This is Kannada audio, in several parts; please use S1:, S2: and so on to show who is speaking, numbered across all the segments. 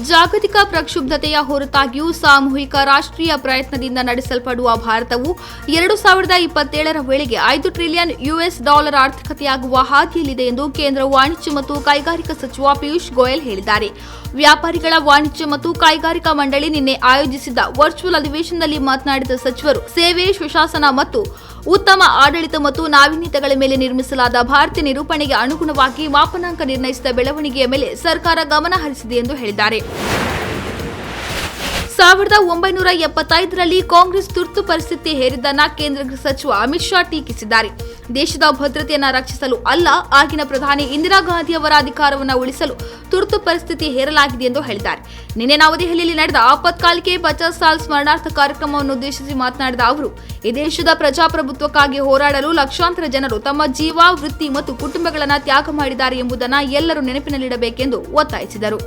S1: ಜಾಗತಿಕ ಪ್ರಕ್ಷುಬ್ಧತೆಯ ಹೊರತಾಗಿಯೂ ಸಾಮೂಹಿಕ ರಾಷ್ಟ್ರೀಯ ಪ್ರಯತ್ನದಿಂದ ನಡೆಸಲ್ಪಡುವ ಭಾರತವು 2027ರ ವೇಳೆಗೆ $5 ಟ್ರಿಲಿಯನ್ ಆರ್ಥಿಕತೆಯಾಗುವ ಹಾದಿಯಲ್ಲಿದೆ ಎಂದು ಕೇಂದ್ರ ವಾಣಿಜ್ಯ ಮತ್ತು ಕೈಗಾರಿಕಾ ಸಚಿವ ಪಿಯೂಷ್ ಗೋಯಲ್ ಹೇಳಿದ್ದಾರೆ. ವ್ಯಾಪಾರಿಗಳ ವಾಣಿಜ್ಯ ಮತ್ತು ಕೈಗಾರಿಕಾ ಮಂಡಳಿ ನಿನ್ನೆ ಆಯೋಜಿಸಿದ್ದ ವರ್ಚುವಲ್ ಅಧಿವೇಶನದಲ್ಲಿ ಮಾತನಾಡಿದ ಸಚಿವರು, ಸೇವೆ, ಸುಶಾಸನ ಮತ್ತು ಉತ್ತಮ ಆಡಳಿತ ಮತ್ತು ನಾವೀನ್ಯತೆಗಳ ಮೇಲೆ ನಿರ್ಮಿಸಲಾದ ಭಾರತೀಯ ನಿರೂಪಣೆಗೆ ಅನುಗುಣವಾಗಿ ಮಾಪನಾಂಕ ನಿರ್ಣಯಿಸಿದ ಬೆಳವಣಿಗೆಯ ಮೇಲೆ ಸರ್ಕಾರ ಗಮನ ಹರಿಸಿದೆ ಎಂದು ಹೇಳಿದ್ದಾರೆ. 1975ರಲ್ಲಿ ಕಾಂಗ್ರೆಸ್ ತುರ್ತು ಪರಿಸ್ಥಿತಿ ಹೇರಿದ್ದನ್ನ ಕೇಂದ್ರ ಗೃಹ ಸಚಿವ ಅಮಿತ್ ಶಾ ಟೀಕಿಸಿದ್ದಾರೆ. ದೇಶದ ಭದ್ರತೆಯನ್ನು ರಕ್ಷಿಸಲು ಅಲ್ಲ, ಆಗಿನ ಪ್ರಧಾನಿ ಇಂದಿರಾ ಗಾಂಧಿ ಅವರ ಅಧಿಕಾರವನ್ನು ಉಳಿಸಲು ತುರ್ತು ಪರಿಸ್ಥಿತಿ ಹೇರಲಾಗಿದೆ ಎಂದು ಹೇಳಿದ್ದಾರೆ. ನಿನ್ನೆ ನವದೆಹಲಿಯಲ್ಲಿ ನಡೆದ ಆಪತ್ಕಾಲಿಕೆ 50 ಸಾಲ್ ಸ್ಮರಣಾರ್ಥ ಕಾರ್ಯಕ್ರಮವನ್ನು ಉದ್ದೇಶಿಸಿ ಮಾತನಾಡಿದ ಅವರು, ಈ ದೇಶದ ಪ್ರಜಾಪ್ರಭುತ್ವಕ್ಕಾಗಿ ಹೋರಾಡಲು ಲಕ್ಷಾಂತರ ಜನರು ತಮ್ಮ ಜೀವ, ವೃತ್ತಿ ಮತ್ತು ಕುಟುಂಬಗಳನ್ನು ತ್ಯಾಗ ಮಾಡಿದ್ದಾರೆ ಎಂಬುದನ್ನು ಎಲ್ಲರೂ ನೆನಪಿನಲ್ಲಿಡಬೇಕೆಂದು ಒತ್ತಾಯಿಸಿದರು.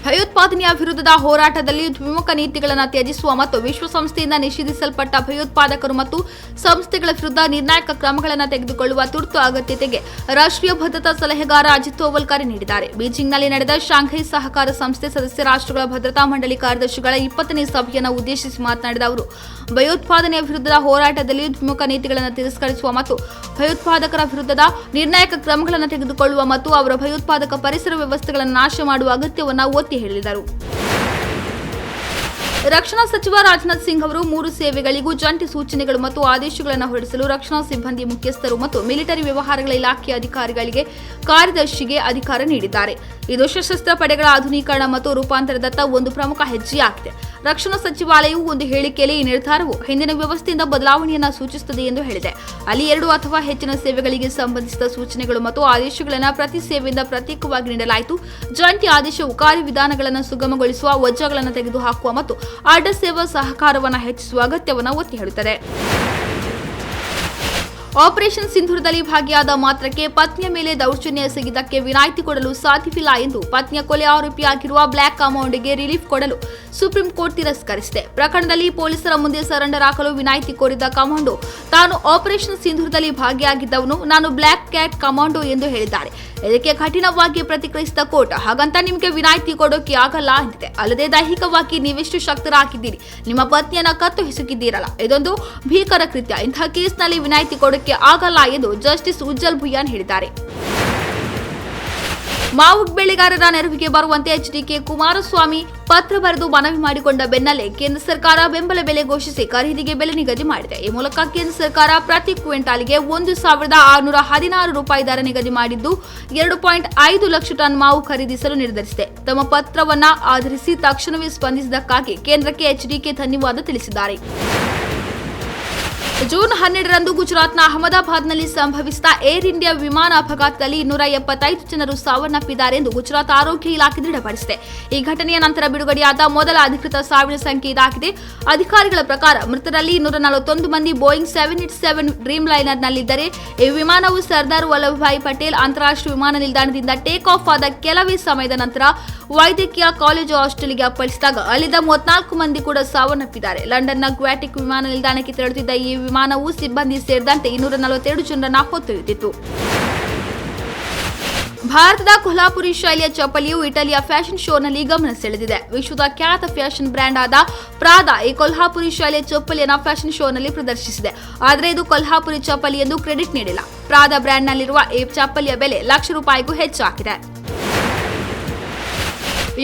S1: ಭಯೋತ್ಪಾದನೆಯ ವಿರುದ್ಧದ ಹೋರಾಟದಲ್ಲಿ ದ್ವಿಮುಖ ನೀತಿಗಳನ್ನು ತ್ಯಜಿಸುವ ಮತ್ತು ವಿಶ್ವಸಂಸ್ಥೆಯಿಂದ ನಿಷೇಧಿಸಲ್ಪಟ್ಟ ಭಯೋತ್ಪಾದಕರು ಮತ್ತು ಸಂಸ್ಥೆಗಳ ವಿರುದ್ಧ ನಿರ್ಣಾಯಕ ಕ್ರಮಗಳನ್ನು ತೆಗೆದುಕೊಳ್ಳುವ ತುರ್ತು ಅಗತ್ಯತೆಗೆ ರಾಷ್ಟ್ರೀಯ ಭದ್ರತಾ ಸಲಹೆಗಾರ ಅಜಿತ್ ದೋವಲ್ ಕರೆ ನೀಡಿದ್ದಾರೆ. ಬೀಜಿಂಗ್ನಲ್ಲಿ ನಡೆದ ಶಾಂಘೈ ಸಹಕಾರ ಸಂಸ್ಥೆ ಸದಸ್ಯ ರಾಷ್ಟ್ರಗಳ ಭದ್ರತಾ ಮಂಡಳಿ ಕಾರ್ಯದರ್ಶಿಗಳ 20ನೇ ಸಭೆಯನ್ನು ಉದ್ದೇಶಿಸಿ ಮಾತನಾಡಿದ ಅವರು, ಭಯೋತ್ಪಾದನೆಯ ವಿರುದ್ಧದ ಹೋರಾಟದಲ್ಲಿ ದ್ವಿಮುಖ ನೀತಿಗಳನ್ನು ತಿರಸ್ಕರಿಸುವ ಮತ್ತು ಭಯೋತ್ಪಾದಕರ ವಿರುದ್ಧದ ನಿರ್ಣಾಯಕ ಕ್ರಮಗಳನ್ನು ತೆಗೆದುಕೊಳ್ಳುವ ಮತ್ತು ಅವರ ಭಯೋತ್ಪಾದಕ ಪರಿಸರ ವ್ಯವಸ್ಥೆಗಳನ್ನು ನಾಶ ಮಾಡುವ ಅಗತ್ಯವನ್ನು ಒತ್ತಿ ಹೇಳಿದರು. ರಕ್ಷಣಾ ಸಚಿವ ರಾಜನಾಥ್ ಸಿಂಗ್ ಅವರು 3 ಸೇವೆಗಳಿಗೂ ಜಂಟಿ ಸೂಚನೆಗಳು ಮತ್ತು ಆದೇಶಗಳನ್ನು ಹೊರಡಿಸಲು ರಕ್ಷಣಾ ಸಿಬ್ಬಂದಿ ಮುಖ್ಯಸ್ಥರು ಮತ್ತು ಮಿಲಿಟರಿ ವ್ಯವಹಾರಗಳ ಇಲಾಖೆಯ ಅಧಿಕಾರಿಗಳಿಗೆ ಕಾರ್ಯದರ್ಶಿಗೆ ಅಧಿಕಾರ ನೀಡಿದ್ದಾರೆ. ಇದು ಸಶಸ್ತ್ರ ಪಡೆಗಳ ಆಧುನೀಕರಣ ಮತ್ತು ರೂಪಾಂತರದತ್ತ ಒಂದು ಪ್ರಮುಖ ಹೆಜ್ಜೆಯಾಗಿದೆ. ರಕ್ಷಣಾ ಸಚಿವಾಲಯವು ಒಂದು ಹೇಳಿಕೆಯಲ್ಲಿ ಈ ನಿರ್ಧಾರವು ಹಿಂದಿನ ವ್ಯವಸ್ಥೆಯಿಂದ ಬದಲಾವಣೆಯನ್ನು ಸೂಚಿಸುತ್ತದೆ ಎಂದು ಹೇಳಿದೆ. ಅಲ್ಲಿ 2 ಅಥವಾ ಹೆಚ್ಚಿನ ಸೇವೆಗಳಿಗೆ ಸಂಬಂಧಿಸಿದ ಸೂಚನೆಗಳು ಮತ್ತು ಆದೇಶಗಳನ್ನು ಪ್ರತಿ ಸೇವೆಯಿಂದ ಪ್ರತ್ಯೇಕವಾಗಿ ನೀಡಲಾಯಿತು. ಜಂಟಿ ಆದೇಶವು ಕಾರ್ಯವಿಧಾನಗಳನ್ನು ಸುಗಮಗೊಳಿಸುವ, ವಜ್ರಗಳನ್ನು ತೆಗೆದುಹಾಕುವ ಮತ್ತು ಅಡ್ಡ ಸೇವಾ ಸಹಕಾರವನ್ನು ಹೆಚ್ಚಿಸುವ ಅಗತ್ಯವನ್ನು ಒತ್ತಿ ಹೇಳುತ್ತದೆ. ಆಪರೇಷನ್ ಸಿಂಧೂರದಲ್ಲಿ ಭಾಗಿಯಾದ ಮಾತ್ರಕ್ಕೆ ಪತ್ನಿಯ ಮೇಲೆ ದೌರ್ಜನ್ಯ ಎಸಗಿದ್ದಕ್ಕೆ ವಿನಾಯಿತಿ ಕೊಡಲು ಸಾಧ್ಯವಿಲ್ಲ ಎಂದು ಪತ್ನಿಯ ಕೊಲೆ ಆರೋಪಿಯಾಗಿರುವ ಬ್ಲಾಕ್ ಕಮಾಂಡೋಗೆ ರಿಲೀಫ್ ಕೊಡಲು ಸುಪ್ರೀಂ ಕೋರ್ಟ್ ತಿರಸ್ಕರಿಸಿದೆ. ಪ್ರಕರಣದಲ್ಲಿ ಪೊಲೀಸರ ಮುಂದೆ ಸರೆಂಡರ್ ಹಾಕಲು ವಿನಾಯಿತಿ ಕೋರಿದ್ದ ಕಮಾಂಡೋ ತಾನು ಆಪರೇಷನ್ ಸಿಂಧೂರದಲ್ಲಿ ಭಾಗಿಯಾಗಿದ್ದವನು, ನಾನು ಬ್ಲಾಕ್ ಕ್ಯಾಟ್ ಕಮಾಂಡೋ ಎಂದು ಹೇಳಿದ್ದಾರೆ. ಇದಕ್ಕೆ ಕಠಿಣವಾಗಿ ಪ್ರತಿಕ್ರಿಯಿಸಿದ ಕೋರ್ಟ್, ಹಾಗಂತ ನಿಮಗೆ ವಿನಾಯಿತಿ ಕೊಡೋಕೆ ಆಗಲ್ಲ ಎಂದಿದೆ. ಅಲ್ಲದೆ ದೈಹಿಕವಾಗಿ ನೀವೆಷ್ಟು ಶಕ್ತರಾಗಿದ್ದೀರಿ, ನಿಮ್ಮ ಪತ್ನಿಯನ್ನ ಕತ್ತು ಹಿಸುಕಿದ್ದೀರಲ್ಲ, ಇದೊಂದು ಭೀಕರ ಕೃತ್ಯ. ಇಂತಹ ಕೇಸ್ನಲ್ಲಿ ವಿನಾಯಿತಿ ಕೊಡೋಕೆ ಆಗಲ್ಲ ಎಂದು ಜಸ್ಟಿಸ್ ಉಜ್ಜಲ್ ಭುಯಾನ್ ಹೇಳಿದ್ದಾರೆ. ಮಾವು ಬೆಳೆಗಾರರ ನೆರವಿಗೆ ಬರುವಂತೆ ಎಚ್ಡಿಕೆ ಕುಮಾರಸ್ವಾಮಿ ಪತ್ರ ಬರೆದು ಮನವಿ ಮಾಡಿಕೊಂಡ ಬೆನ್ನಲ್ಲೇ ಕೇಂದ್ರ ಸರ್ಕಾರ ಬೆಂಬಲ ಬೆಲೆ ಘೋಷಿಸಿ ಖರೀದಿಗೆ ಬೆಲೆ ನಿಗದಿ ಮಾಡಿದೆ. ಈ ಮೂಲಕ ಕೇಂದ್ರ ಸರ್ಕಾರ ಪ್ರತಿ ಕ್ವಿಂಟಾಲ್ಗೆ $1,616 ದರ ನಿಗದಿ ಮಾಡಿದ್ದು 2.5 ಲಕ್ಷ ಟನ್ ಮಾವು ಖರೀದಿಸಲು ನಿರ್ಧರಿಸಿದೆ. ತಮ್ಮ ಪತ್ರವನ್ನ ಆಧರಿಸಿ ತಕ್ಷಣವೇ ಸ್ಪಂದಿಸಿದ್ದಕ್ಕಾಗಿ ಕೇಂದ್ರಕ್ಕೆ ಎಚ್ಡಿಕೆ ಧನ್ಯವಾದ ತಿಳಿಸಿದ್ದಾರೆ. ಜೂನ್ 12ರಂದು ಗುಜರಾತ್ನ ಅಹಮದಾಬಾದ್ನಲ್ಲಿ ಸಂಭವಿಸಿದ ಏರ್ ಇಂಡಿಯಾ ವಿಮಾನ ಅಪಘಾತದಲ್ಲಿ 275 ಜನರು ಸಾವನ್ನಪ್ಪಿದ್ದಾರೆ ಎಂದು ಗುಜರಾತ್ ಆರೋಗ್ಯ ಇಲಾಖೆ ದೃಢಪಡಿಸಿದೆ. ಈ ಘಟನೆಯ ನಂತರ ಬಿಡುಗಡೆಯಾದ ಮೊದಲ ಅಧಿಕೃತ ಸಾವಿನ ಸಂಖ್ಯೆ ಇದಾಗಿದೆ. ಅಧಿಕಾರಿಗಳ ಪ್ರಕಾರ ಮೃತರಲ್ಲಿ 241 ಮಂದಿ ಬೋಯಿಂಗ್ 787 ಡ್ರೀಮ್ ಲೈನರ್ನಲ್ಲಿದ್ದರೆ, ಈ ವಿಮಾನವು ಸರ್ದಾರ್ ವಲ್ಲಭಭಾಯಿ ಪಟೇಲ್ ಅಂತಾರಾಷ್ಟ್ರೀಯ ವಿಮಾನ ನಿಲ್ದಾಣದಿಂದ ಟೇಕ್ ಆಫ್ ಆದ ಕೆಲವೇ ಸಮಯದ ನಂತರ ವೈದ್ಯಕೀಯ ಕಾಲೇಜು ಹಾಸ್ಟೆಲ್ಗೆ ಅಪ್ಪಳಿಸಿದಾಗ ಅಲ್ಲಿದ್ದ 34 ಮಂದಿ ಕೂಡ ಸಾವನ್ನಪ್ಪಿದ್ದಾರೆ. ಲಂಡನ್ನ ಗ್ವಾಟಿಕ್ ವಿಮಾನ ನಿಲ್ದಾಣಕ್ಕೆ ತೆರಳುತ್ತಿದ್ದ ಈ ವಿಮಾನವು ಸಿಬ್ಬಂದಿ ಸೇರಿದಂತೆ 242 ಜನರನ್ನು ಹೊತ್ತೊಯ್ಯುತ್ತಿತ್ತು. ಭಾರತದ ಕೊಲ್ಹಾಪುರಿ ಶೈಲಿಯ ಚಪ್ಪಲಿಯು ಇಟಲಿಯ ಫ್ಯಾಷನ್ ಶೋನಲ್ಲಿ ಗಮನ ಸೆಳೆದಿದೆ. ವಿಶ್ವದ ಖ್ಯಾತ ಫ್ಯಾಷನ್ ಬ್ರ್ಯಾಂಡ್ ಆದ ಪ್ರಾದಾ ಈ ಕೊಲ್ಹಾಪುರಿ ಶೈಲಿಯ ಚಪ್ಪಲಿಯನ್ನು ಫ್ಯಾಷನ್ ಶೋನಲ್ಲಿ ಪ್ರದರ್ಶಿಸಿದೆ. ಆದರೆ ಇದು ಕೊಲ್ಹಾಪುರಿ ಚಪ್ಪಲಿ ಎಂದು ಕ್ರೆಡಿಟ್ ನೀಡಿಲ್ಲ. ಪ್ರಾದಾ ಬ್ರ್ಯಾಂಡ್ನಲ್ಲಿರುವ ಈ ಚಪ್ಪಲಿಯ ಬೆಲೆ ₹1,00,000ಗೂ ಹೆಚ್ಚಾಗಿದೆ.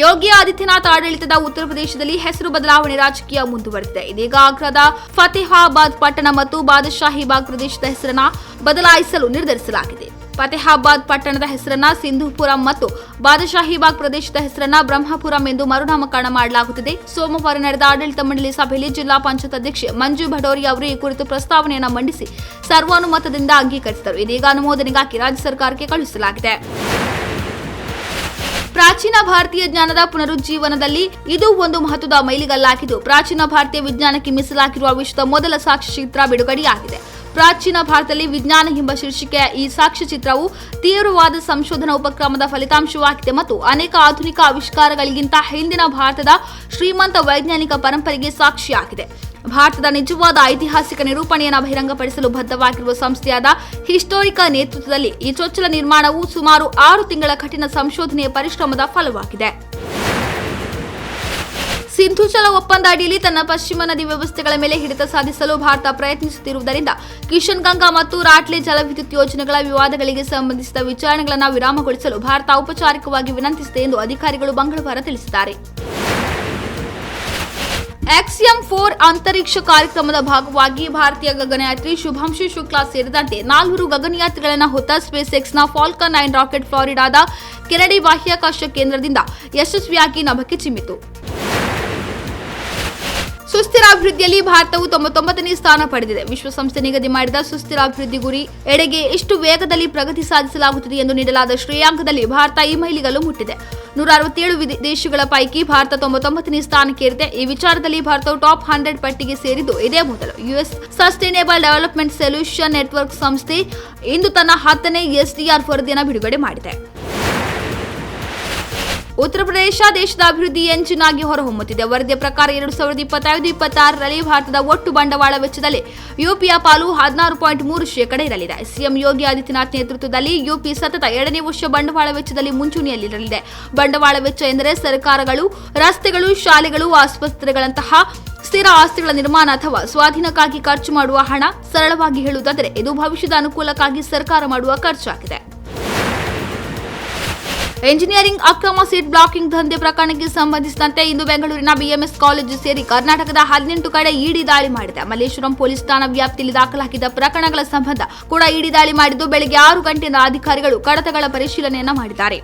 S1: ಯೋಗಿ ಆದಿತ್ಯನಾಥ್ ಆಡಳಿತದ ಉತ್ತರ ಪ್ರದೇಶದಲ್ಲಿ ಹೆಸರು ಬದಲಾವಣೆ ರಾಜಕೀಯ ಮುಂದುವರೆದಿದೆ. ಇದೀಗ ಆಗ್ರಾದ ಫತೇಹಾಬಾದ್ ಪಟ್ಟಣ ಮತ್ತು ಬಾದಶಾಹಿಬಾಗ್ ಪ್ರದೇಶದ ಹೆಸರನ್ನು ಬದಲಾಯಿಸಲು ನಿರ್ಧರಿಸಲಾಗಿದೆ. ಫತೇಹಾಬಾದ್ ಪಟ್ಟಣದ ಹೆಸರನ್ನ ಸಿಂಧುಪುರಂ ಮತ್ತು ಬಾದಶಾಹಿಬಾಗ್ ಪ್ರದೇಶದ ಹೆಸರನ್ನ ಬ್ರಹ್ಮಪುರಂ ಎಂದು ಮರುನಾಮಕರಣ ಮಾಡಲಾಗುತ್ತಿದೆ. ಸೋಮವಾರ ನಡೆದ ಆಡಳಿತ ಮಂಡಳಿ ಸಭೆಯಲ್ಲಿ ಜಿಲ್ಲಾ ಪಂಚಾಯತ್ ಅಧ್ಯಕ್ಷೆ ಮಂಜು ಭಡೋರಿ ಅವರು ಈ ಕುರಿತು ಪ್ರಸ್ತಾವನೆಯನ್ನು ಮಂಡಿಸಿ ಸರ್ವಾನುಮತದಿಂದ ಅಂಗೀಕರಿಸಿದರು. ಇದೀಗ ಅನುಮೋದನೆಗಾಗಿ ರಾಜ್ಯ ಸರ್ಕಾರಕ್ಕೆ ಕಳುಹಿಸಲಾಗಿದೆ. ಪ್ರಾಚೀನ ಭಾರತೀಯ ಜ್ಞಾನದ ಪುನರುಜ್ಜೀವನದಲ್ಲಿ ಇದು ಒಂದು ಮಹತ್ವದ ಮೈಲಿಗಲ್ಲಾಗಿದ್ದು, ಪ್ರಾಚೀನ ಭಾರತೀಯ ವಿಜ್ಞಾನಕ್ಕೆ ಮೀಸಲಾಗಿರುವ ವಿಶ್ವದ ಮೊದಲ ಸಾಕ್ಷ್ಯಚಿತ್ರ ಬಿಡುಗಡೆಯಾಗಿದೆ. ಪ್ರಾಚೀನ ಭಾರತದಲ್ಲಿ ವಿಜ್ಞಾನ ಎಂಬ ಶೀರ್ಷಿಕೆಯ ಈ ಸಾಕ್ಷ್ಯಚಿತ್ರವು ತೀವ್ರವಾದ ಸಂಶೋಧನಾ ಉಪಕ್ರಮದ ಫಲಿತಾಂಶವಾಗಿದೆ ಮತ್ತು ಅನೇಕ ಆಧುನಿಕ ಆವಿಷ್ಕಾರಗಳಿಗಿಂತ ಹಿಂದಿನ ಭಾರತದ ಶ್ರೀಮಂತ ವೈಜ್ಞಾನಿಕ ಪರಂಪರೆಗೆ ಸಾಕ್ಷಿಯಾಗಿದೆ. ಭಾರತದ ನಿಜವಾದ ಐತಿಹಾಸಿಕ ನಿರೂಪಣೆಯನ್ನು ಬಹಿರಂಗಪಡಿಸಲು ಬದ್ಧವಾಗಿರುವ ಸಂಸ್ಥೆಯಾದ ಹಿಸ್ಟೋರಿಕಾ ನೇತೃತ್ವದಲ್ಲಿ ಈ ಚೊಚ್ಚಲ ನಿರ್ಮಾಣವು ಸುಮಾರು 6 ತಿಂಗಳ ಕಠಿಣ ಸಂಶೋಧನೆಯ ಪರಿಶ್ರಮದ ಫಲವಾಗಿದೆ. ಸಿಂಧು ಜಲ ಒಪ್ಪಂದ ಅಡಿಯಲ್ಲಿ ತನ್ನ ಪಶ್ಚಿಮ ನದಿ ವ್ಯವಸ್ಥೆಗಳ ಮೇಲೆ ಹಿಡಿತ ಸಾಧಿಸಲು ಭಾರತ ಪ್ರಯತ್ನಿಸುತ್ತಿರುವುದರಿಂದ ಕಿಶನ್ ಗಂಗಾ ಮತ್ತು ರಾಟ್ಲೆ ಜಲವಿದ್ಯುತ್ ಯೋಜನೆಗಳ ವಿವಾದಗಳಿಗೆ ಸಂಬಂಧಿಸಿದ ವಿಚಾರಣೆಗಳನ್ನು ವಿರಾಮಗೊಳಿಸಲು ಭಾರತ ಔಪಚಾರಿಕವಾಗಿ ವಿನಂತಿಸಿದೆ ಎಂದು ಅಧಿಕಾರಿಗಳು ಮಂಗಳವಾರ ತಿಳಿಸಿದ್ದಾರೆ. XM-4 ಅಂತರಿಕ್ಷ ಕಾರ್ಯಕ್ರಮದ ಭಾಗವಾಗಿ ಭಾರತೀಯ ಗಗನಯಾತ್ರಿ ಶುಭಾಂಶು ಶುಕ್ಲಾ ಸೇರಿದಂತೆ 4 ಗಗನಯಾತ್ರಿಗಳನ್ನು ಹೊತ್ತ ಸ್ಪೇಸ್ ಎಕ್ಸ್ನ ಫಾಲ್ಕನ್ 9 ರಾಕೆಟ್ ಫ್ಲಾರಿಡಾದ ಕೆನಡಿ ಬಾಹ್ಯಾಕಾಶ ಕೇಂದ್ರದಿಂದ ಯಶಸ್ವಿಯಾಗಿ ನಭಕ್ಕೆ ಚಿಮ್ಮಿತು. ಸುಸ್ಥಿರ ಅಭಿವೃದ್ಧಿಯಲ್ಲಿ ಭಾರತವು 99ನೇ ಸ್ಥಾನ ಪಡೆದಿದೆ. ವಿಶ್ವಸಂಸ್ಥೆ ನಿಗದಿ ಮಾಡಿದ ಸುಸ್ಥಿರ ಅಭಿವೃದ್ಧಿ ಗುರಿ ಎಡೆಗೆ ಎಷ್ಟು ವೇಗದಲ್ಲಿ ಪ್ರಗತಿ ಸಾಧಿಸಲಾಗುತ್ತದೆ ಎಂದು ನೀಡಲಾದ ಶ್ರೇಯಾಂಕದಲ್ಲಿ ಭಾರತ ಈ ಮೈಲಿಗಲ್ಲು ಮುಟ್ಟಿದೆ. 167 ದೇಶಗಳ ಪೈಕಿ ಭಾರತ 99ನೇ ಸ್ಥಾನಕ್ಕೇರಿದೆ. ಈ ವಿಚಾರದಲ್ಲಿ ಭಾರತವು ಟಾಪ್ 100 ಪಟ್ಟಿಗೆ ಸೇರಿದ್ದು ಇದೇ ಮೊದಲು. US sustainable development solution network ಸಂಸ್ಥೆ ಇಂದು ತನ್ನ 10ನೇ SDR ವರದಿಯನ್ನು ಬಿಡುಗಡೆ ಮಾಡಿದೆ. ಉತ್ತರ ಪ್ರದೇಶ ದೇಶದ ಅಭಿವೃದ್ಧಿ ಎಂಜಿನ್ ಆಗಿ ಹೊರಹೊಮ್ಮುತ್ತಿದೆ. ವರದಿಯ ಪ್ರಕಾರ 2025-26ರಲ್ಲಿ ಭಾರತದ ಒಟ್ಟು ಬಂಡವಾಳ ವೆಚ್ಚದಲ್ಲಿ ಯುಪಿಯ ಪಾಲು 16.3% ಇರಲಿದೆ. ಸಿಎಂ ಯೋಗಿ ಆದಿತ್ಯನಾಥ್ ನೇತೃತ್ವದಲ್ಲಿ ಯುಪಿ ಸತತ 2ನೇ ವರ್ಷ ಬಂಡವಾಳ ವೆಚ್ಚದಲ್ಲಿ ಮುಂಚೂಣಿಯಲ್ಲಿರಲಿದೆ. ಬಂಡವಾಳ ವೆಚ್ಚ ಎಂದರೆ ಸರ್ಕಾರಗಳು, ರಸ್ತೆಗಳು, ಶಾಲೆಗಳು, ಆಸ್ಪತ್ರೆಗಳಂತಹ ಸ್ಥಿರ ಆಸ್ತಿಗಳ ನಿರ್ಮಾಣ ಅಥವಾ ಸ್ವಾಧೀನಕ್ಕಾಗಿ ಖರ್ಚು ಮಾಡುವ ಹಣ. ಸರಳವಾಗಿ ಹೇಳುವುದಾದರೆ ಇದು ಭವಿಷ್ಯದ ಅನುಕೂಲಕ್ಕಾಗಿ ಸರ್ಕಾರ ಮಾಡುವ ಖರ್ಚಾಗಿದೆ. ಎಂಜಿನಿಯರಿಂಗ್ ಅಕ್ರಮ ಸೀಟ್ ಬ್ಲಾಕಿಂಗ್ ದಂಧೆ ಪ್ರಕರಣಕ್ಕೆ ಸಂಬಂಧಿಸಿದಂತೆ ಇಂದು ಬೆಂಗಳೂರಿನ BMS ಕಾಲೇಜು ಸೇರಿ ಕರ್ನಾಟಕದ 18 ಕಡೆ ಇಡಿ ದಾಳಿ ಮಾಡಿದೆ. ಮಲ್ಲೇಶ್ವರಂ ಪೊಲೀಸ್ ಠಾಣಾ ವ್ಯಾಪ್ತಿಯಲ್ಲಿ ದಾಖಲಾಗಿದ್ದ ಪ್ರಕರಣಗಳ ಸಂಬಂಧ ಕೂಡ ಇಡಿ ದಾಳಿ ಮಾಡಿದ್ದು ಬೆಳಗ್ಗೆ 6 ಗಂಟೆಯಿಂದ ಅಧಿಕಾರಿಗಳು ಕಡತಗಳ ಪರಿಶೀಲನೆಯನ್ನ ಮಾಡಿದ್ದಾರೆ.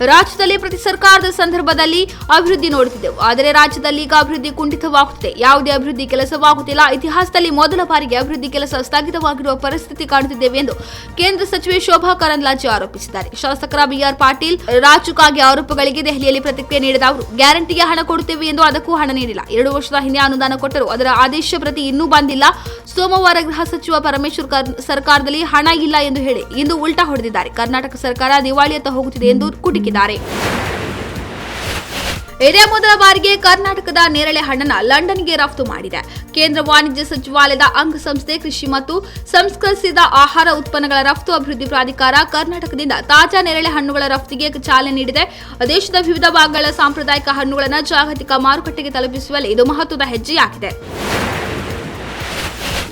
S1: ರಾಜ್ಯದಲ್ಲಿ ಪ್ರತಿ ಸರ್ಕಾರದ ಸಂದರ್ಭದಲ್ಲಿ ಅಭಿವೃದ್ಧಿ ನೋಡುತ್ತಿದ್ದೆವು, ಆದರೆ ರಾಜ್ಯದಲ್ಲಿ ಈಗ ಅಭಿವೃದ್ಧಿ ಕುಂಠಿತವಾಗುತ್ತಿದೆ. ಯಾವುದೇ ಅಭಿವೃದ್ಧಿ ಕೆಲಸವಾಗುತ್ತಿಲ್ಲ. ಇತಿಹಾಸದಲ್ಲಿ ಮೊದಲ ಬಾರಿಗೆ ಅಭಿವೃದ್ಧಿ ಕೆಲಸ ಸ್ಥಗಿತವಾಗಿರುವ ಪರಿಸ್ಥಿತಿ ಕಾಣುತ್ತಿದ್ದೇವೆ ಎಂದು ಕೇಂದ್ರ ಸಚಿವೆ ಶೋಭಾ ಕರಂದ್ಲಾಜೆ ಆರೋಪಿಸಿದ್ದಾರೆ. ಶಾಸಕರ BR ಪಾಟೀಲ್, ರಾಜುಕಾಗೆ ಆರೋಪಗಳಿಗೆ ದೆಹಲಿಯಲ್ಲಿ ಪ್ರತಿಕ್ರಿಯೆ ನೀಡಿದ ಅವರು, ಗ್ಯಾರಂಟಿಗೆ ಹಣ ಕೊಡುತ್ತೇವೆ ಎಂದು ಅದಕ್ಕೂ ಹಣ ನೀಡಿಲ್ಲ. 2 ವರ್ಷದ ಹಿಂದೆ ಅನುದಾನ ಕೊಟ್ಟರು, ಅದರ ಆದೇಶ ಪ್ರತಿ ಇನ್ನೂ ಬಂದಿಲ್ಲ. ಸೋಮವಾರ ಗೃಹ ಸಚಿವ ಪರಮೇಶ್ವರ್ ಸರ್ಕಾರದಲ್ಲಿ ಹಣ ಇಲ್ಲ ಎಂದು ಹೇಳಿ ಇಂದು ಉಲ್ಟಾ ಹೊಡೆದಿದ್ದಾರೆ. ಕರ್ನಾಟಕ ಸರ್ಕಾರ ದಿವಾಳಿಯತ್ತ ಹೋಗುತ್ತಿದೆ ಎಂದು ಕುಟುಕಿದ್ದಾರೆ. ಇದೇ ಮೊದಲ ಬಾರಿಗೆ ಕರ್ನಾಟಕದ ನೇರಳೆ ಹಣ್ಣನ್ನು ಲಂಡನ್ಗೆ ರಫ್ತು ಮಾಡಿದೆ. ಕೇಂದ್ರ ವಾಣಿಜ್ಯ ಸಚಿವಾಲಯದ ಅಂಗಸಂಸ್ಥೆ ಕೃಷಿ ಮತ್ತು ಸಂಸ್ಕರಿಸಿದ ಆಹಾರ ಉತ್ಪನ್ನಗಳ ರಫ್ತು ಅಭಿವೃದ್ಧಿ ಪ್ರಾಧಿಕಾರ ಕರ್ನಾಟಕದಿಂದ ತಾಜಾ ನೇರಳೆ ಹಣ್ಣುಗಳ ರಫ್ತಿಗೆ ಚಾಲನೆ ನೀಡಿದೆ. ದೇಶದ ವಿವಿಧ ಭಾಗಗಳ ಸಾಂಪ್ರದಾಯಿಕ ಹಣ್ಣುಗಳನ್ನು ಜಾಗತಿಕ ಮಾರುಕಟ್ಟೆಗೆ ತಲುಪಿಸುವಲ್ಲಿ ಇದು ಮಹತ್ವದ ಹೆಜ್ಜೆಯಾಗಿದೆ.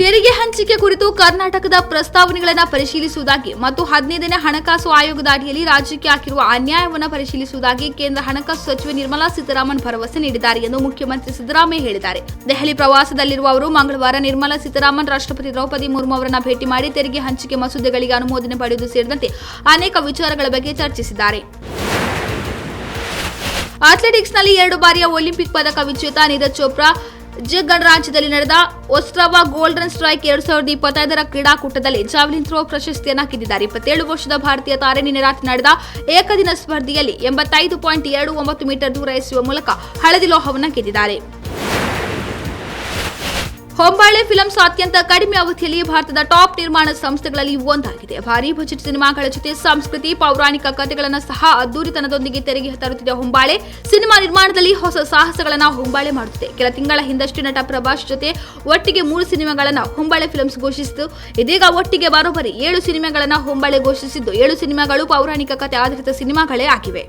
S1: ತೆರಿಗೆ ಹಂಚಿಕೆ ಕುರಿತು ಕರ್ನಾಟಕದ ಪ್ರಸ್ತಾವನೆಗಳನ್ನು ಪರಿಶೀಲಿಸುವುದಾಗಿ ಮತ್ತು 15ನೇ ಹಣಕಾಸು ಆಯೋಗದ ಅಡಿಯಲ್ಲಿ ರಾಜ್ಯಕ್ಕೆ ಹಾಕಿರುವ ಅನ್ಯಾಯವನ್ನು ಪರಿಶೀಲಿಸುವುದಾಗಿ ಕೇಂದ್ರ ಹಣಕಾಸು ಸಚಿವೆ ನಿರ್ಮಲಾ ಸೀತಾರಾಮನ್ ಭರವಸೆ ನೀಡಿದ್ದಾರೆ ಎಂದು ಮುಖ್ಯಮಂತ್ರಿ ಸಿದ್ದರಾಮಯ್ಯ ಹೇಳಿದ್ದಾರೆ. ದೆಹಲಿ ಪ್ರವಾಸದಲ್ಲಿರುವ ಅವರು ಮಂಗಳವಾರ ನಿರ್ಮಲಾ ಸೀತಾರಾಮನ್ ರಾಷ್ಟ್ರಪತಿ ದ್ರೌಪದಿ ಮುರ್ಮು ಅವರನ್ನು ಭೇಟಿ ಮಾಡಿ ತೆರಿಗೆ ಹಂಚಿಕೆ ಮಸೂದೆಗಳಿಗೆ ಅನುಮೋದನೆ ಪಡೆಯುವುದು ಸೇರಿದಂತೆ ಅನೇಕ ವಿಚಾರಗಳ ಬಗ್ಗೆ ಚರ್ಚಿಸಿದ್ದಾರೆ. ಅಥ್ಲೆಟಿಕ್ಸ್ನಲ್ಲಿ 2 ಬಾರಿಯ ಒಲಿಂಪಿಕ್ ಪದಕ ವಿಜೇತ ನೀರಜ್ ಚೋಪ್ರಾ ಗಣರಾಜ್ಯದಲ್ಲಿ ನಡೆದ ಒಸ್ಟ್ರಾವಾ ಗೋಲ್ಡನ್ ಸ್ಟ್ರೈಕ್ 2025ರ ಕ್ರೀಡಾಕೂಟದಲ್ಲಿ ಜಾವೆಲಿನ್ ಥ್ರೋ ಪ್ರಶಸ್ತಿಯನ್ನು ಗೆದ್ದಿದ್ದಾರೆ. 27 ವರ್ಷದ ಭಾರತೀಯ ತಾರೆ ನಿನ್ನೆ ರಾತ್ರಿ ನಡೆದ ಏಕದಿನ ಸ್ಪರ್ಧೆಯಲ್ಲಿ 85.29 ಮೀಟರ್ ದೂರ ಎಸೆಯುವ ಮೂಲಕ ಹಳದಿ ಲೋಹವನ್ನು ಗೆದ್ದಿದ್ದಾರೆ. ಹೊಂಬಾಳೆ ಫಿಲ್ಮ್ಸ್ ಅತ್ಯಂತ ಕಡಿಮೆ ಅವಧಿಯಲ್ಲಿ ಭಾರತದ ಟಾಪ್ ನಿರ್ಮಾಣ ಸಂಸ್ಥೆಗಳಲ್ಲಿ ಒಂದಾಗಿದೆ. ಭಾರೀ ಬಜೆಟ್ ಸಿನಿಮಾಗಳ ಜೊತೆ ಸಂಸ್ಕೃತಿ, ಪೌರಾಣಿಕ ಕಥೆಗಳನ್ನು ಸಹ ಅದ್ದೂರಿತನದೊಂದಿಗೆ ತೆರೆಗೆ ತರುತ್ತಿದೆ. ಹೊಂಬಾಳೆ ಸಿನಿಮಾ ನಿರ್ಮಾಣದಲ್ಲಿ ಹೊಸ ಸಾಹಸಗಳನ್ನು ಹೊಂಬಾಳೆ ಮಾಡುತ್ತಿದೆ. ಕೆಲ ತಿಂಗಳ ಹಿಂದಷ್ಟೇ ನಟ ಪ್ರಭಾಸ್ ಜೊತೆ ಒಟ್ಟಿಗೆ 3 ಸಿನಿಮಾಗಳನ್ನು ಹೊಂಬಾಳೆ ಫಿಲ್ಮ್ಸ್ ಘೋಷಿಸಿದ್ದು, ಇದೀಗ ಒಟ್ಟಿಗೆ ಬರೋಬ್ಬರಿ 7 ಸಿನಿಮಾಗಳನ್ನು ಹೊಂಬಾಳೆ ಘೋಷಿಸಿದ್ದು, 7 ಸಿನಿಮಾಗಳು ಪೌರಾಣಿಕ ಕಥೆ ಆಧಾರಿತ ಸಿನಿಮಾಗಳೇ ಆಗಿವೆ.